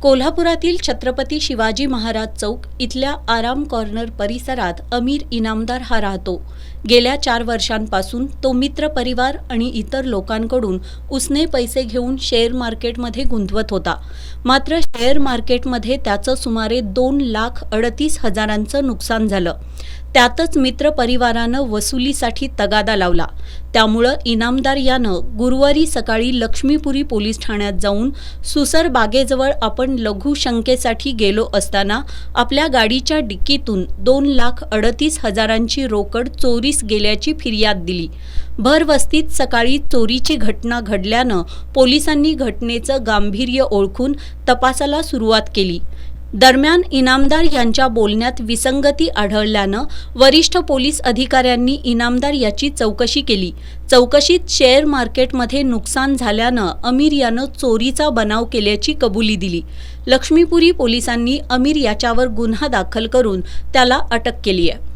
कोल्हापुरातील छत्रपती शिवाजी महाराज चौक इथल्या आराम कॉर्नर परिसरात अमीर इनामदार हा राहतो। गेल्या 4 वर्षांपासून तो मित्र परिवार आणि इतर लोकांकडून उसने पैसे घेऊन शेअर मार्केटमध्ये गुंतवत होता। मात्र शेअर मार्केटमध्ये त्याचं सुमारे 2,38,000चं नुकसान झालं। त्यातच मित्र परिवारानं वसुलीसाठी तगादा लावला। त्यामुळे इनामदार यानं गुरुवारी सकाळी लक्ष्मीपुरी पोलीस ठाण्यात जाऊन सुसर बागेजवळ आपण लघु शंकेसाठी गेलो असताना आपल्या गाडीच्या डिक्कीतून 2,38,000ची रोकड चोरीस गेल्याची फिर्याद दिली। भरवस्तीत सकाळी चोरीची घटना घडल्यानं पोलिसांनी घटनेचं गांभीर्य ओळखून तपासाला सुरुवात केली। दरम्यान इनामदार यांच्या बोलण्यात विसंगती आढळल्यानं वरिष्ठ पोलीस अधिकाऱ्यांनी इनामदार याची चौकशी केली। चौकशीत शेअर मार्केटमध्ये नुकसान झाल्यानं अमीर यानं चोरीचा बनाव केल्याची कबुली दिली। लक्ष्मीपुरी पोलिसांनी अमीर याच्यावर गुन्हा दाखल करून त्याला अटक केली आहे।